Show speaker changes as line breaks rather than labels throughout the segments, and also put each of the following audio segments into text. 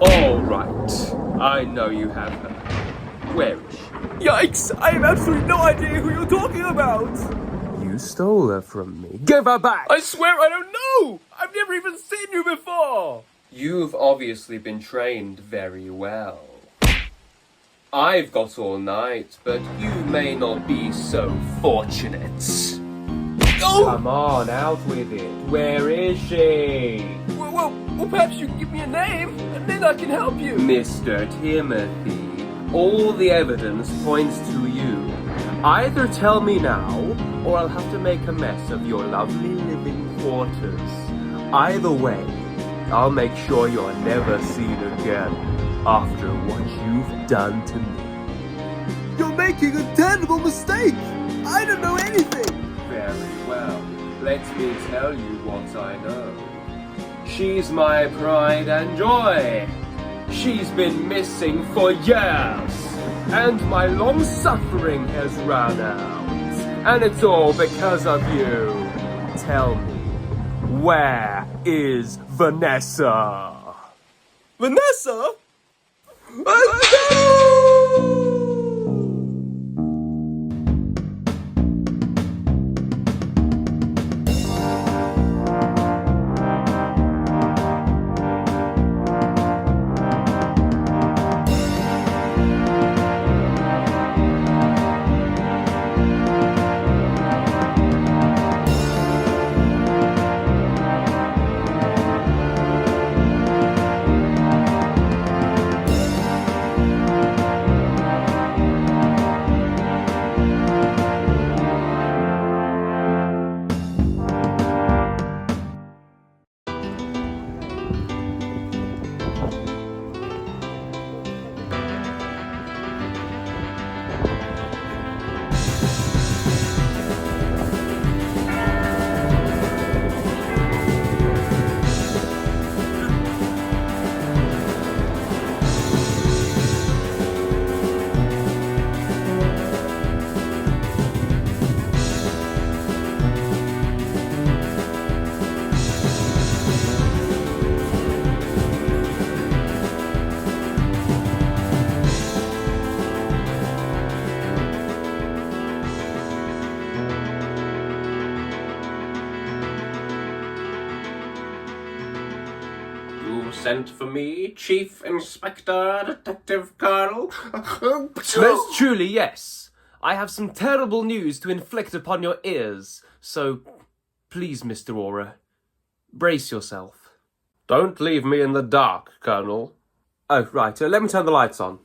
All right. I know you have her. Where is she?
Yikes! I have absolutely no idea who you're talking about!
You stole her from me. Give her back!
I swear I don't know! I've never even seen you before!
You've obviously been trained very well. I've got all night, but you may not be so fortunate.
Oh!
Come on, out with it. Where is she?
Well, perhaps you can give me a name, and then I can help you.
Mr. Timothy, all the evidence points to you. Either tell me now, or I'll have to make a mess of your lovely living quarters. Either way, I'll make sure you're never seen again after what you've done to me.
You're making a terrible mistake! I don't know anything!
Very well. Let me tell you what I know. She's my pride and joy. She's been missing for years, and my long suffering has run out. And it's all because of you. Tell me, where is Vanessa?
Vanessa?
Sent for me, Chief Inspector Detective Colonel?
Most truly, yes. I have some terrible news to inflict upon your ears. So, please, Mr. Aura, brace yourself.
Don't leave me in the dark, Colonel.
Oh, right. Let me turn the lights on.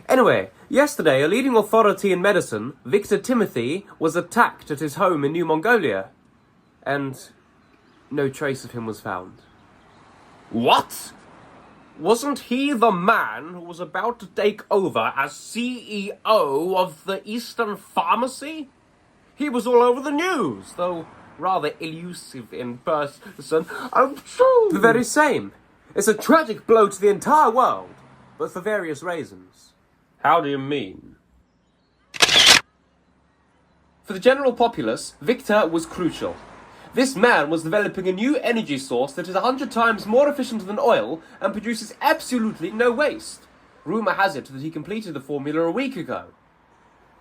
Anyway, yesterday, a leading authority in medicine, Victor Timothy, was attacked at his home in New Mongolia. And no trace of him was found.
What? Wasn't he the man who was about to take over as CEO of the Eastern Pharmacy? He was all over the news, though rather elusive in person. I'm sure.
The very same. It's a tragic blow to the entire world, but for various reasons.
How do you mean?
For the general populace, Victor was crucial. This man was developing a new energy source that is 100 times more efficient than oil and produces absolutely no waste. Rumour has it that he completed the formula a week ago.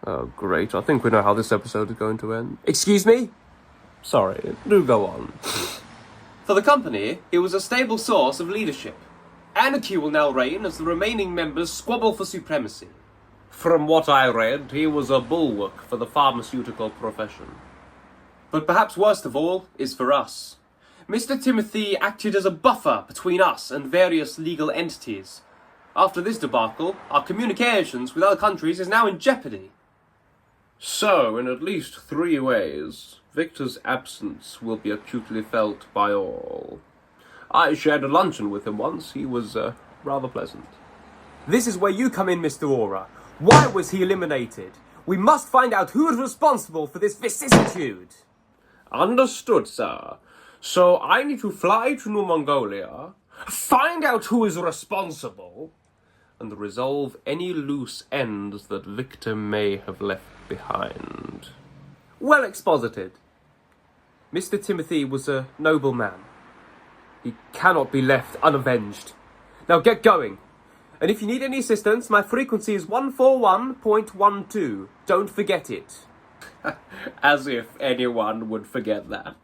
Oh, great. I think we know how this episode is going to end.
Excuse me?
Sorry, do go on.
For the company, he was a stable source of leadership. Anarchy will now reign as the remaining members squabble for supremacy.
From what I read, he was a bulwark for the pharmaceutical profession.
But perhaps worst of all is for us. Mr. Timothy acted as a buffer between us and various legal entities. After this debacle, our communications with other countries is now in jeopardy.
So, in at least 3 ways, Victor's absence will be acutely felt by all. I shared a luncheon with him once. He was rather pleasant.
This is where you come in, Mr. Aura. Why was he eliminated? We must find out who is responsible for this vicissitude.
Understood, sir. So I need to fly to New Mongolia, find out who is responsible, and resolve any loose ends that Victor may have left behind.
Well exposited. Mr. Timothy was a noble man. He cannot be left unavenged. Now get going. And if you need any assistance, my frequency is 141.12. Don't forget it.
As if anyone would forget that.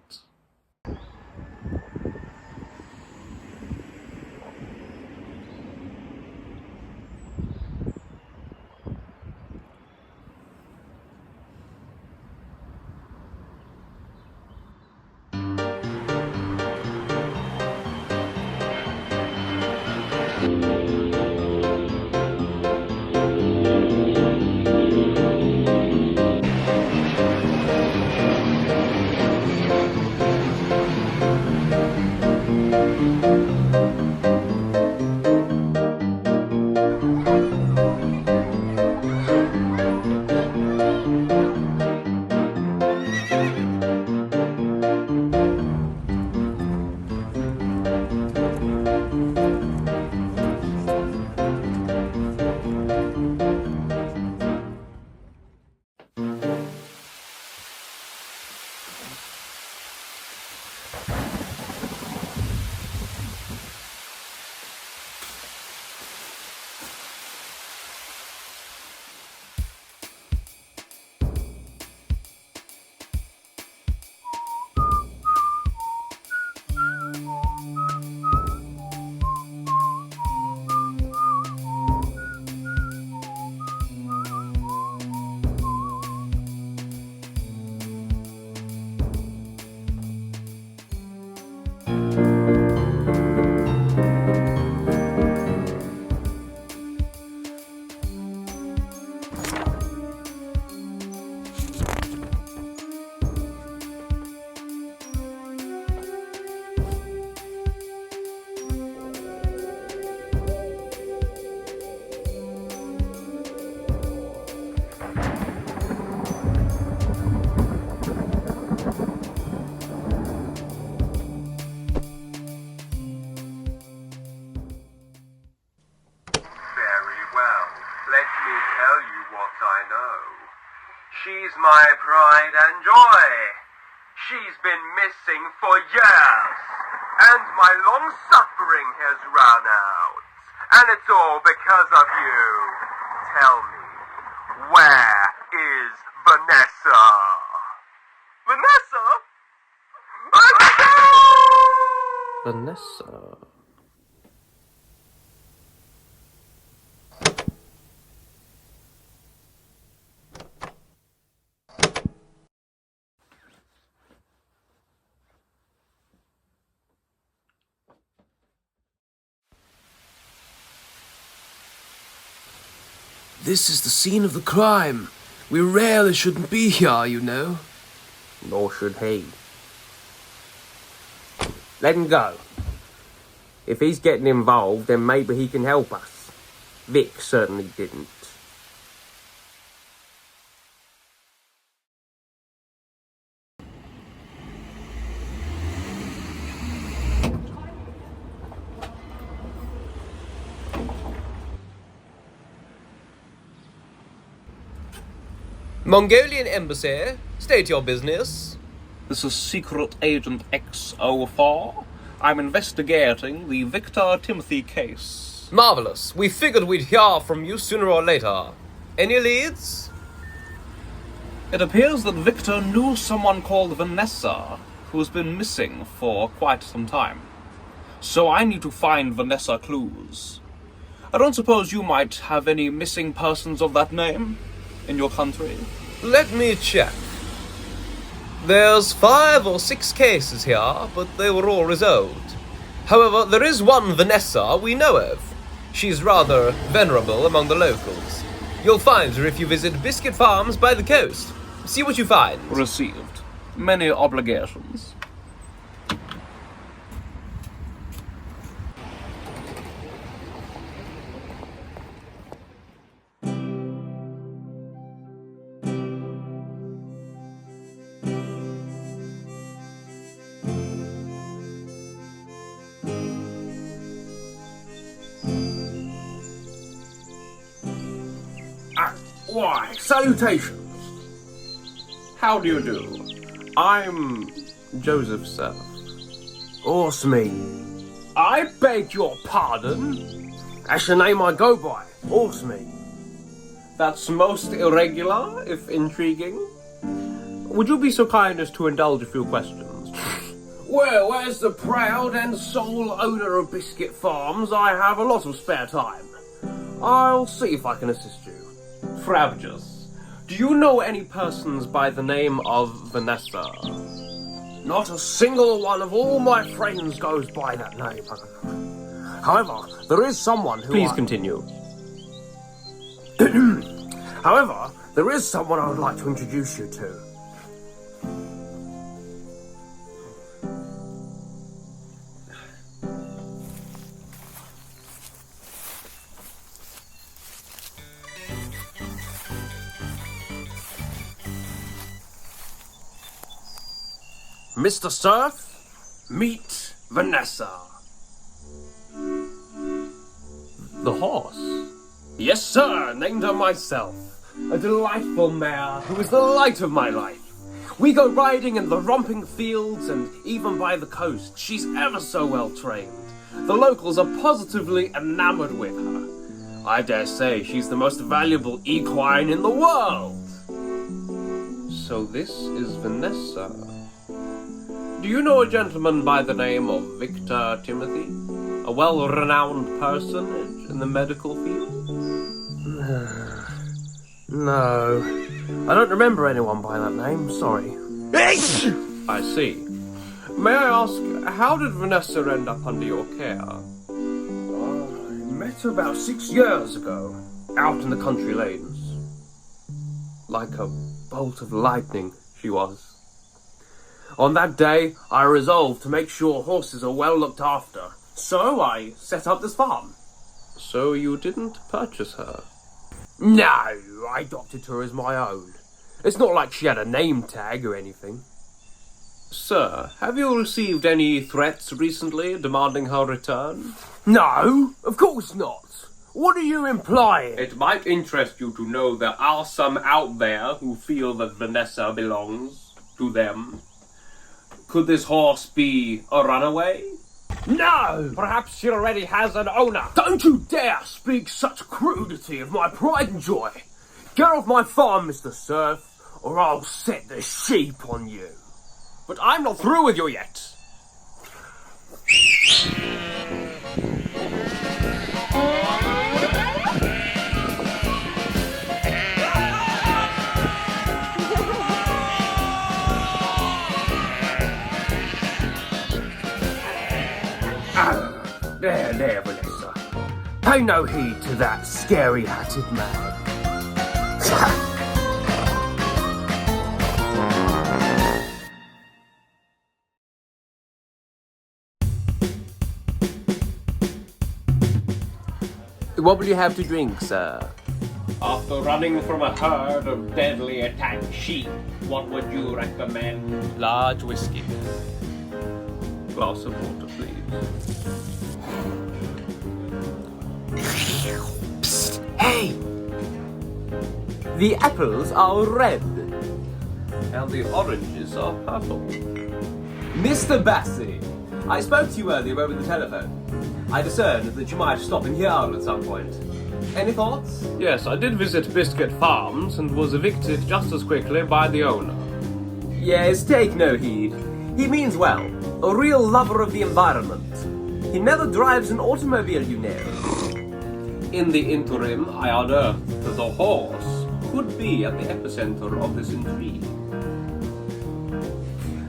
She's my pride and joy. She's been missing for years, and my long suffering has run out. And it's all because of you. Tell me, where is Vanessa? Vanessa? Vanessa?
This is the scene of the crime. We really shouldn't be here, you know.
Nor should he. Let him go. If he's getting involved, then maybe he can help us. Vic certainly didn't.
Mongolian Embassy, state your business.
This is Secret Agent X04. I'm investigating the Victor Timothy case.
Marvelous. We figured we'd hear from you sooner or later. Any leads?
It appears that Victor knew someone called Vanessa, who has been missing for quite some time. So I need to find Vanessa clues. I don't suppose you might have any missing persons of that name in your country?
Let me check. There's 5 or 6 cases here, but they were all resolved. However, there is one Vanessa we know of. She's rather venerable among the locals. You'll find her if you visit Biscuit Farms by the coast. See what you find.
Received. Many obligations.
Why, salutations. How do you do? I'm Joseph, sir.
Horse me.
I I beg your pardon? That's the name I go by, Horsemeat.
That's most irregular, if intriguing. Would you be so kind as to indulge a few questions?
Well, as the proud and sole owner of Biscuit Farms, I have a lot of spare time. I'll see if I can assist you.
Frabjous. Do you know any persons by the name of Vanessa?
Not a single one of all my friends goes by that name. However, there is someone who
Please continue.
However, there is someone I would like to introduce you to. Mr. Surf, meet Vanessa.
The horse?
Yes, sir, named her myself. A delightful mare who is the light of my life. We go riding in the romping fields and even by the coast. She's ever so well trained. The locals are positively enamored with her. I dare say she's the most valuable equine in the world.
So this is Vanessa. Do you know a gentleman by the name of Victor Timothy? A well-renowned personage in the medical field?
No, I don't remember anyone by that name, sorry.
I see. May I ask, how did Vanessa end up under your care?
I met her about 6 years ago, out in the country lanes.
Like a bolt of lightning, she was.
On that day, I resolved to make sure horses are well looked after, so I set up this farm.
So you didn't purchase her?
No, I adopted her as my own. It's not like she had a name tag or anything.
Sir, have you received any threats recently demanding her return?
No, of course not. What are you implying?
It might interest you to know there are some out there who feel that Vanessa belongs to them. Could this horse be a runaway?
No!
Perhaps she already has an owner.
Don't you dare speak such crudity of my pride and joy. Get off my farm, Mr. Surf, or I'll set the sheep on you.
But I'm not through with you yet.
There, Vanessa. Pay no heed to that scary-hatted man.
What will you have to drink, sir? After running from a herd of deadly attacked sheep, what would you recommend?
Large whiskey.
Glass of water, please.
Psst, hey! The apples are red.
And the oranges are purple.
Mr. Bassey, I spoke to you earlier over the telephone. I discerned that you might stop in here at some point. Any thoughts?
Yes, I did visit Biscuit Farms and was evicted just as quickly by the owner.
Yes, take no heed. He means well. A real lover of the environment. He never drives an automobile, you know.
In the interim, I unearthed that the horse could be at the epicenter of this intrigue.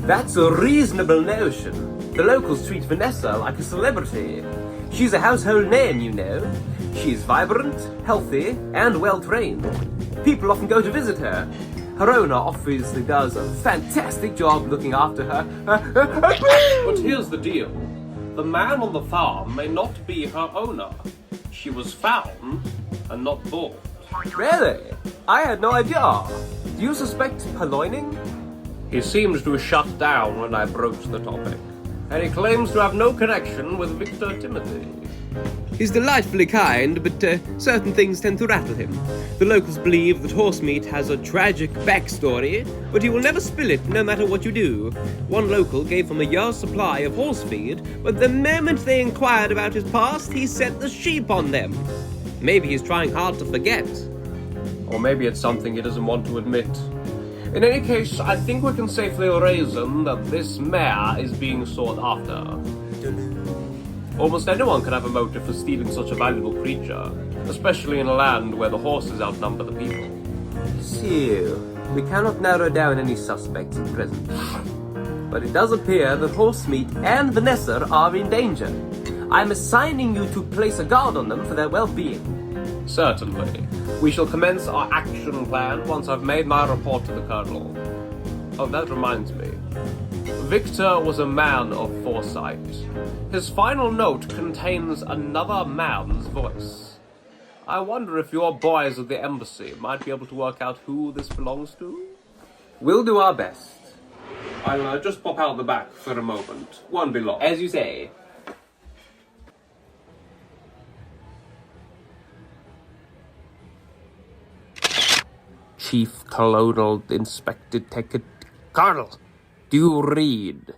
That's a reasonable notion. The locals treat Vanessa like a celebrity. She's a household name, you know. She's vibrant, healthy, and well-trained. People often go to visit her. Her owner obviously does a fantastic job looking after her.
But here's the deal. The man on the farm may not be her owner. She was found and not bought.
Really? I had no idea. Do you suspect purloining?
He seems to shut down when I broached the topic, and he claims to have no connection with Victor Timothy.
He's delightfully kind, but certain things tend to rattle him. The locals believe that horsemeat has a tragic backstory, but he will never spill it no matter what you do. One local gave him a year's supply of horse feed, but the moment they inquired about his past, he set the sheep on them. Maybe he's trying hard to forget.
Or maybe it's something he doesn't want to admit. In any case, I think we can safely reason that this mare is being sought after. Almost anyone can have a motive for stealing such a valuable creature, especially in a land where the horses outnumber the people.
So, we cannot narrow down any suspects at present. But it does appear that Horsemeat and Vanessa are in danger. I'm assigning you to place a guard on them for their well-being.
Certainly. We shall commence our action plan once I've made my report to the Colonel. Oh, that reminds me. Victor was a man of foresight. His final note contains another man's voice. I wonder if your boys at the embassy might be able to work out who this belongs to?
We'll do our best.
I'll just pop out the back for a moment. Won't be long.
As you say.
Chief Colonel Inspector Ticket. Colonel, do you read?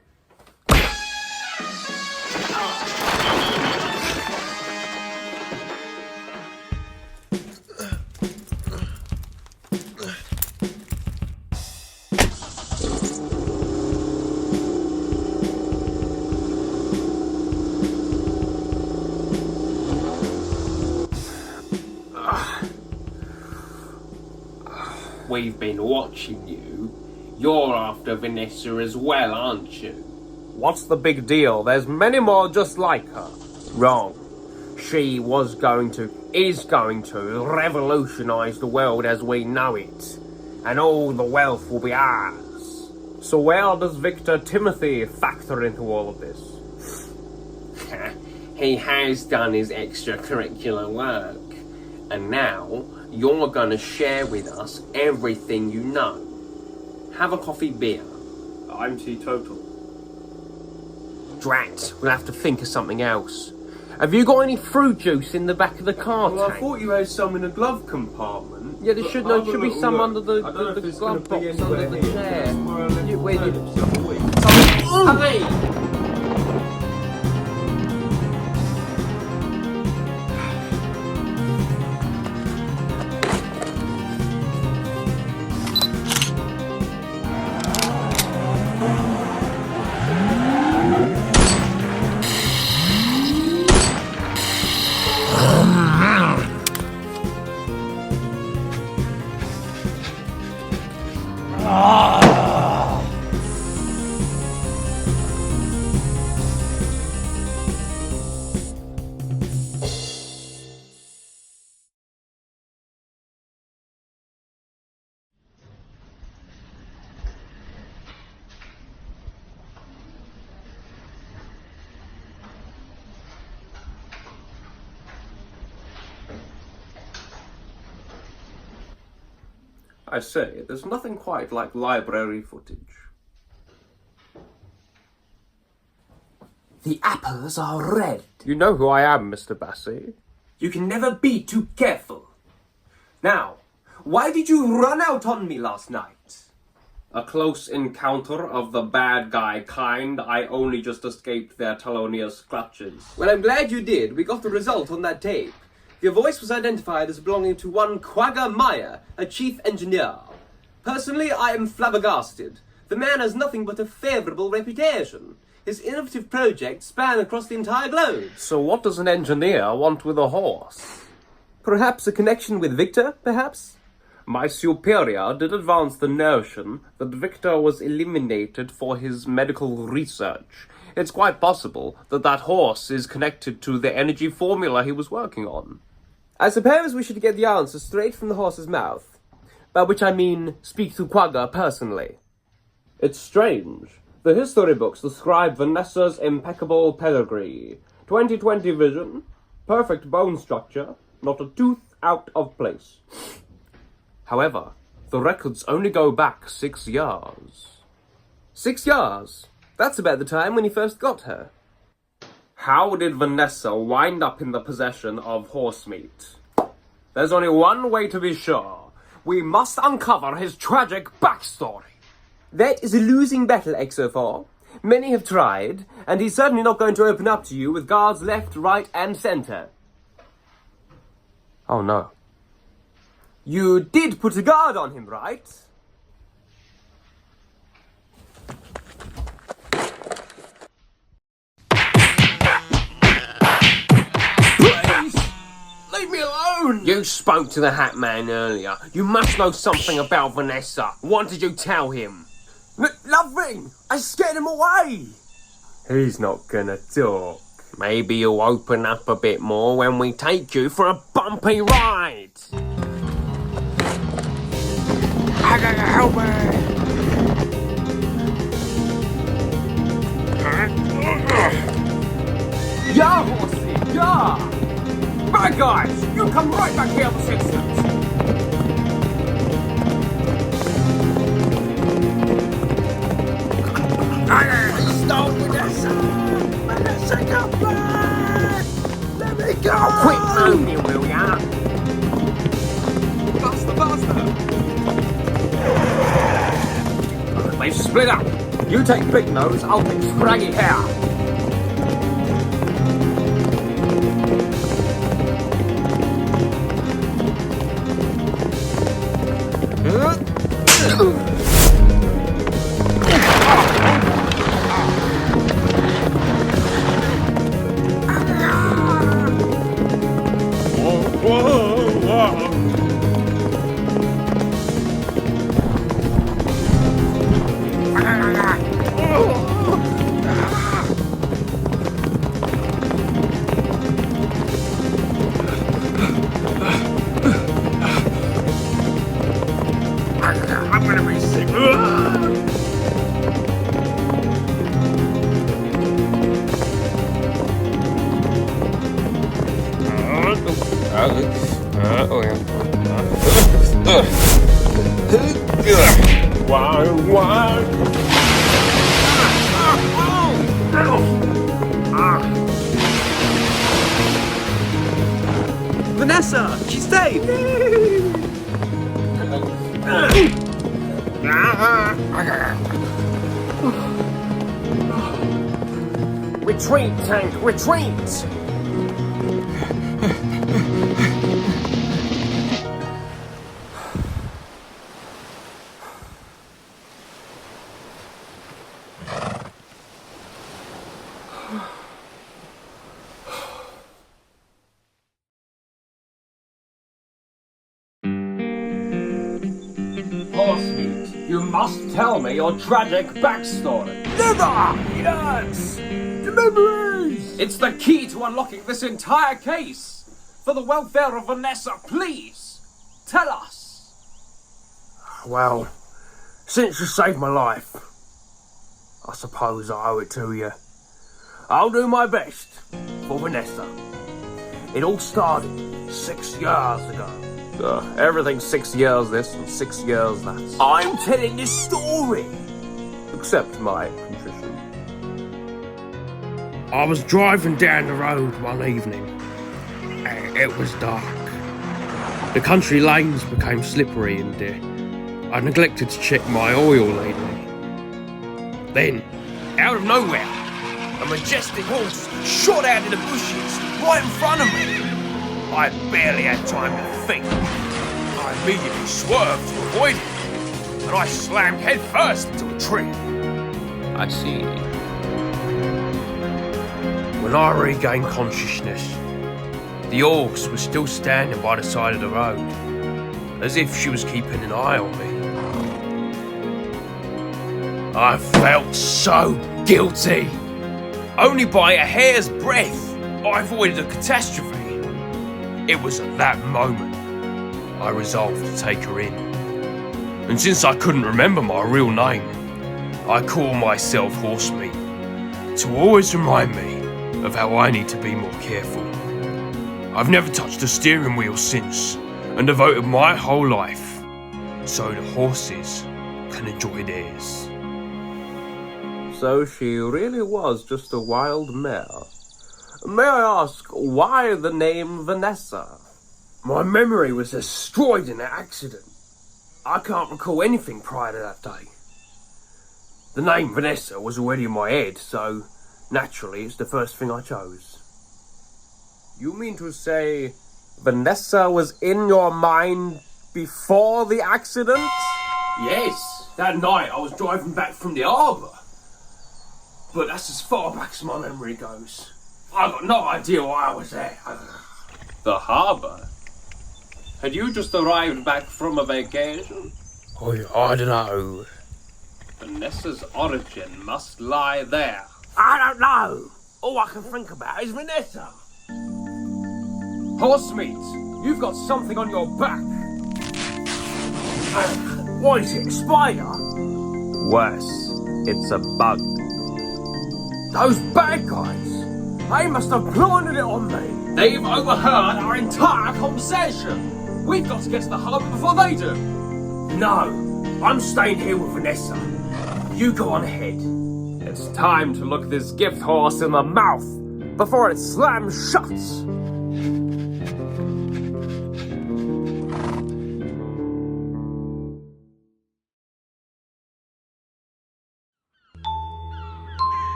We've been watching you. You're after Vanessa as well, aren't you? What's the big deal? There's many more just like her. Wrong. She is going to revolutionize the world as we know it. And all the wealth will be ours. So where does Victor Timothy factor into all of this? He has done his extracurricular work. And now, you're gonna share with us everything you know. Have a coffee beer. I'm teetotal. Drat, we'll have to think of something else. Have you got any fruit juice in the back of the car tank?
I thought you had some in the glove compartment.
Yeah, there should be some under the glove box under the chair. Hey! I say, there's nothing quite like library footage.
The apples are red.
You know who I am, Mr. Bassey.
You can never be too careful. Now, why did you run out on me last night?
A close encounter of the bad guy kind. I only just escaped their Talonia's clutches.
Well, I'm glad you did. We got the result on that tape. Your voice was identified as belonging to one Quagga Meyer, a chief engineer. Personally, I am flabbergasted. The man has nothing but a favourable reputation. His innovative projects span across the entire globe.
So what does an engineer want with a horse?
Perhaps a connection with Victor, perhaps?
My superior did advance the notion that Victor was eliminated for his medical research. It's quite possible that that horse is connected to the energy formula he was working on.
I suppose we should get the answer straight from the horse's mouth. By which I mean, speak to Quagga personally.
It's strange. The history books describe Vanessa's impeccable pedigree. 20/20 vision, perfect bone structure, not a tooth out of place. However, the records only go back 6 years.
6 years? That's about the time when he first got her.
How did Vanessa wind up in the possession of horse meat? There's only one way to be sure. We must uncover his tragic backstory. That is a losing battle, XO4. Many have tried, and he's certainly not going to open up to you with guards left, right, and center. Oh no. You did put a guard on him, right? Please! Leave me alone! You spoke to the Hat Man earlier. You must know something about Vanessa. What did you tell him? Nothing! I scared him away! He's not gonna talk. Maybe you'll open up a bit more when we take you for a bumpy ride! I gotta help me! Yeah, horsey, yeah! Bad guys, you come right back here this instant! Stop, Vanessa! Vanessa, come back! Let me go! Oh, quick moving, will ya? Faster, faster! They've split up. You take Big Nose, I'll take Scraggy Hair. I'm gonna be sick.
Vanessa, she's safe!
Retreat, tank, retreat! Horsemeat, you must tell me your tragic backstory. Never! Yes! The memories! It's the key to unlocking this entire case. For the welfare of Vanessa, please, tell us. Well, since you saved my life, I suppose I owe it to you. I'll do my best for Vanessa. It all started 6 years ago. Everything's 6 years this and 6 years that. I'm telling this story! Except my contrition. I was driving down the road one evening. It was dark. The country lanes became slippery and I neglected to check my oil lately. Then, out of nowhere, a majestic horse shot out in the bushes right in front of me. I barely had time to think. I immediately swerved to avoid it, and I slammed headfirst into a tree. I see. When I regained consciousness, the horse was still standing by the side of the road, as if she was keeping an eye on me. I felt so guilty. Only by a hair's breadth, I avoided a catastrophe. It was at that moment I resolved to take her in. And since I couldn't remember my real name, I call myself Horsemeat to always remind me of how I need to be more careful. I've never touched a steering wheel since and devoted my whole life so the horses can enjoy theirs. So she really was just a wild mare. May I ask, why the name Vanessa?
My memory was destroyed in that accident. I can't recall anything prior to that day. The name Vanessa was already in my head, so naturally it's the first thing I chose.
You mean to say Vanessa was in your mind before the accident?
Yes, that night I was driving back from the harbour. But that's as far back as my memory goes. I got no idea why I was there.
The harbour? Had you just arrived back from a vacation?
I don't know.
Vanessa's origin must lie there.
I don't know. All I can think about is Vanessa. Horsemeat, you've got something on your back. What is it, a spider?
Worse, it's a bug.
Those bad guys. They must have planted it on me. They've overheard our entire conversation. We've got to get to the harbour before they do. No, I'm staying here with Vanessa. You go on ahead.
It's time to look this gift horse in the mouth before it slams shut.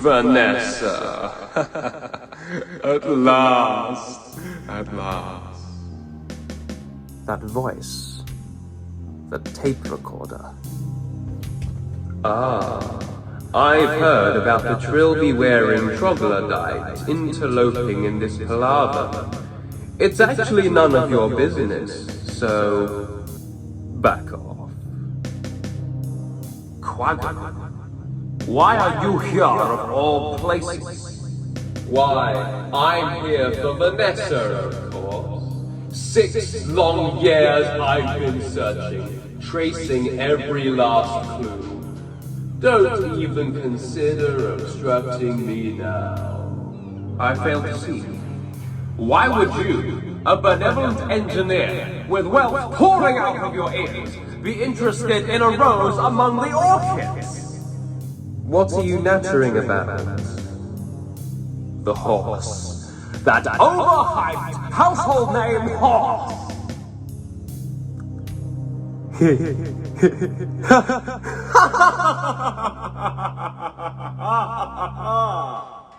Vanessa. At last. At last.
That voice. The tape recorder.
I've heard about the trilby-wearing troglodyte interloping in this palaver. It's actually none of your business, so back off.
Quagga, why are you here of all places?
Why, I'm here for Vanessa, of course. 6 long years I've been searching, tracing every last clue. Don't even consider obstructing me now.
I fail to see. Why would you, a benevolent engineer with wealth pouring out of your ears, be interested in a rose among the orchids?
What are you nattering about?
The horse. That overhyped household name horse!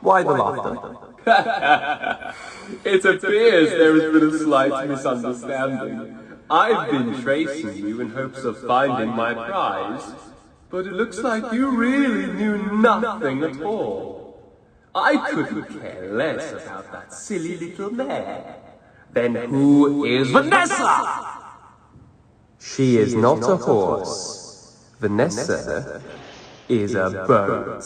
Why the laughter? It appears there has been a slight misunderstanding. I've been tracing you in hopes of finding my prize, but it looks like you really knew nothing at all. I couldn't care less about that silly little mare. Then who is Vanessa? She is not a horse. Vanessa is a boat.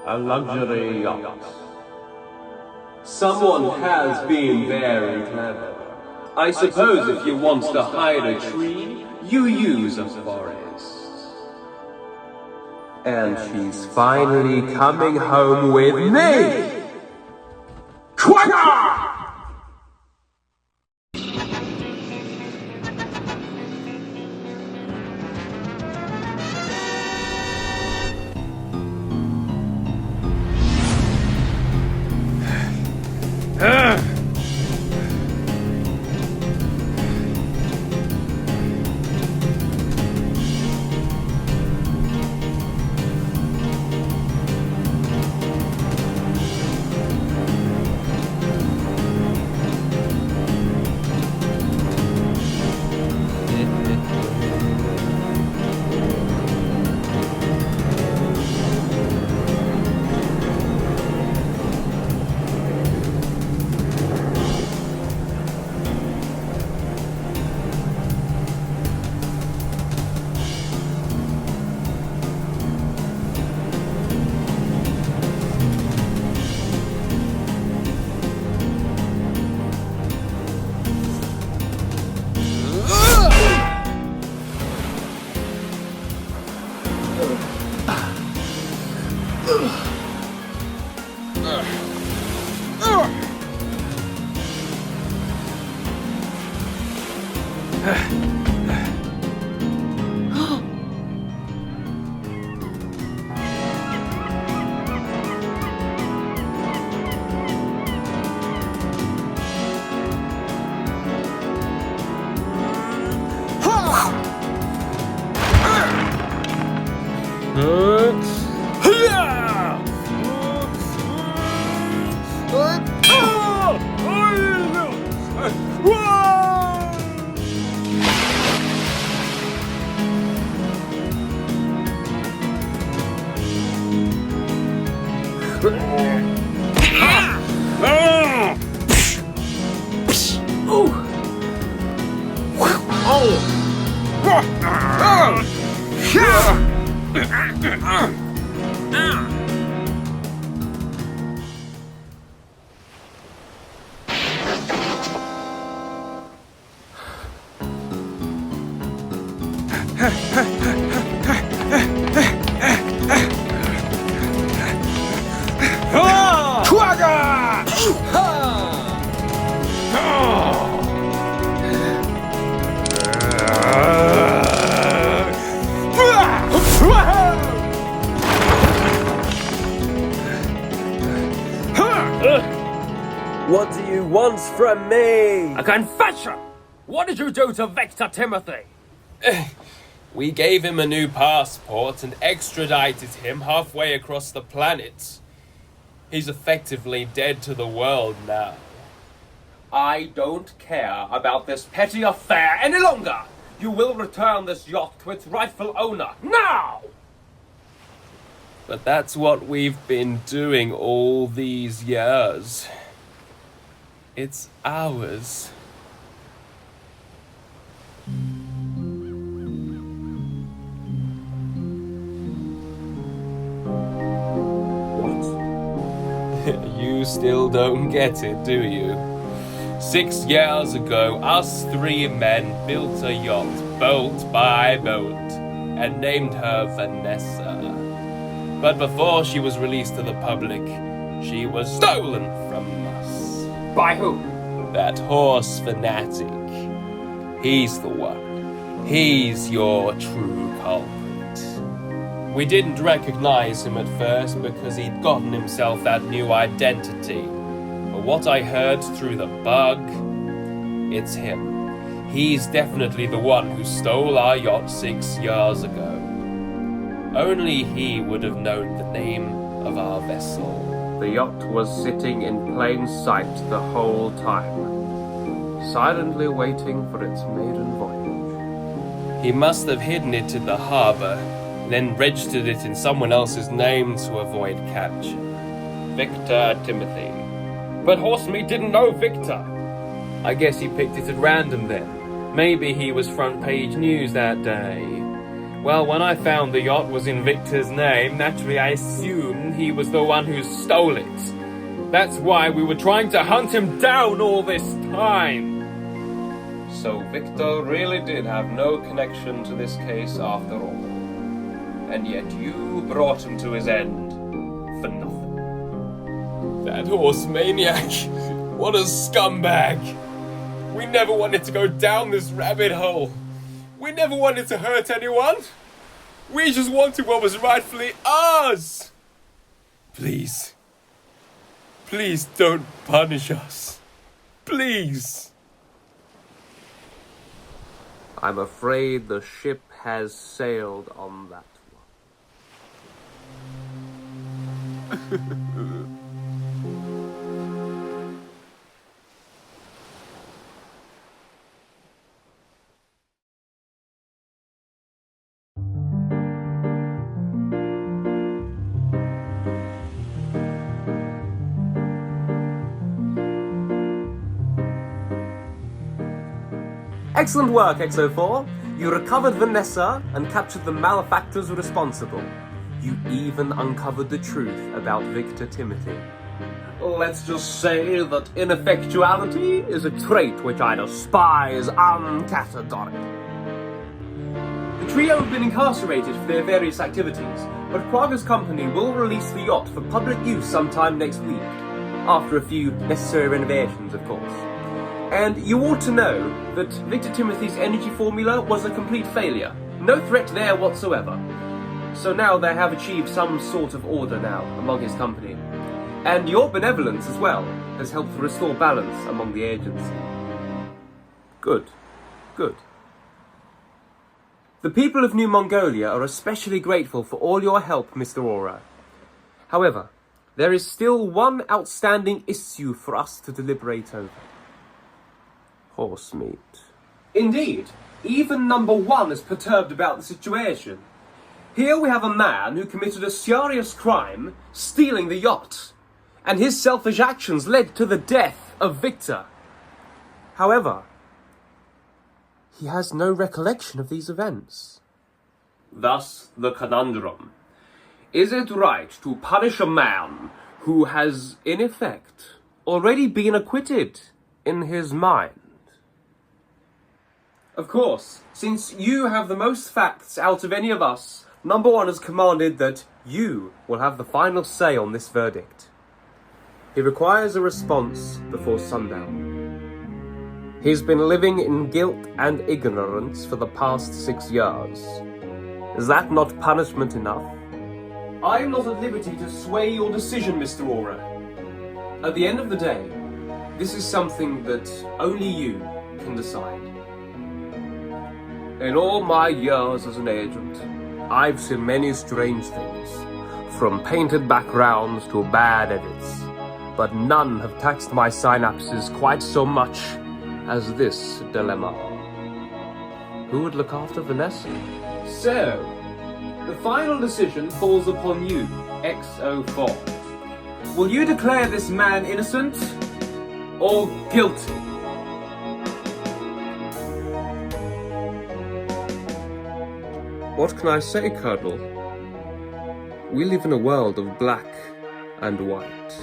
A luxury yacht. Someone has been very clever. I suppose if you want to hide a tree, you use a forest. And she's finally coming home with me! Quagga!
What do you want from me?
A confession! What did you do to Victor Timothy?
We gave him a new passport and extradited him halfway across the planet. He's effectively dead to the world now.
I don't care about this petty affair any longer. You will return this yacht to its rightful owner, now!
But that's what we've been doing all these years. It's ours. You still don't get it, do you? 6 years ago, us 3 men built a yacht, boat by boat, and named her Vanessa. But before she was released to the public, she was stolen from us.
By who?
That horse fanatic. He's the one. He's your true culprit. We didn't recognize him at first because he'd gotten himself that new identity. But what I heard through the bug, it's him. He's definitely the one who stole our yacht 6 years ago. Only he would have known the name of our vessel.
The yacht was sitting in plain sight the whole time, silently waiting for its maiden voyage.
He must have hidden it in the harbor, then registered it in someone else's name to avoid capture.
Victor Timothy. But Horsemeat didn't know Victor. I guess he picked it at random then. Maybe he was front page news that day. Well, when I found the yacht was in Victor's name, naturally I assumed he was the one who stole it. That's why we were trying to hunt him down all this time. So Victor really did have no connection to this case after all. And yet you brought him to his end for nothing.
That horse maniac. What a scumbag. We never wanted to go down this rabbit hole. We never wanted to hurt anyone. We just wanted what was rightfully ours. Please. Please don't punish us. Please.
I'm afraid the ship has sailed on that one. Excellent work, XO4. You recovered Vanessa and captured the malefactors responsible. You even uncovered the truth about Victor Timothy. Let's just say that ineffectuality is a trait which I despise uncategorically. The trio have been incarcerated for their various activities, but Quagga's company will release the yacht for public use sometime next week, after a few necessary renovations, of course. And you ought to know that Victor Timothy's energy formula was a complete failure. No threat there whatsoever. So now they have achieved some sort of order now among his company. And your benevolence as well has helped to restore balance among the agency. Good. Good. The people of New Mongolia are especially grateful for all your help, Mr. Aura. However, there is still one outstanding issue for us to deliberate over. Horse meat. Indeed, even number one is perturbed about the situation. Here we have a man who committed a serious crime, stealing the yacht, and his selfish actions led to the death of Victor. However, he has no recollection of these events. Thus the conundrum. Is it right to punish a man who has, in effect, already been acquitted in his mind? Of course, since you have the most facts out of any of us, number one has commanded that you will have the final say on this verdict. He requires a response before sundown. He's been living in guilt and ignorance for the past 6 years. Is that not punishment enough? I am not at liberty to sway your decision, Mr. Aura. At the end of the day, this is something that only you can decide. In all my years as an agent, I've seen many strange things, from painted backgrounds to bad edits, but none have taxed my synapses quite so much as this dilemma. Who would look after Vanessa? So, the final decision falls upon you, XO4. Will you declare this man innocent or guilty? What can I say, Colonel? We live in a world of black and white.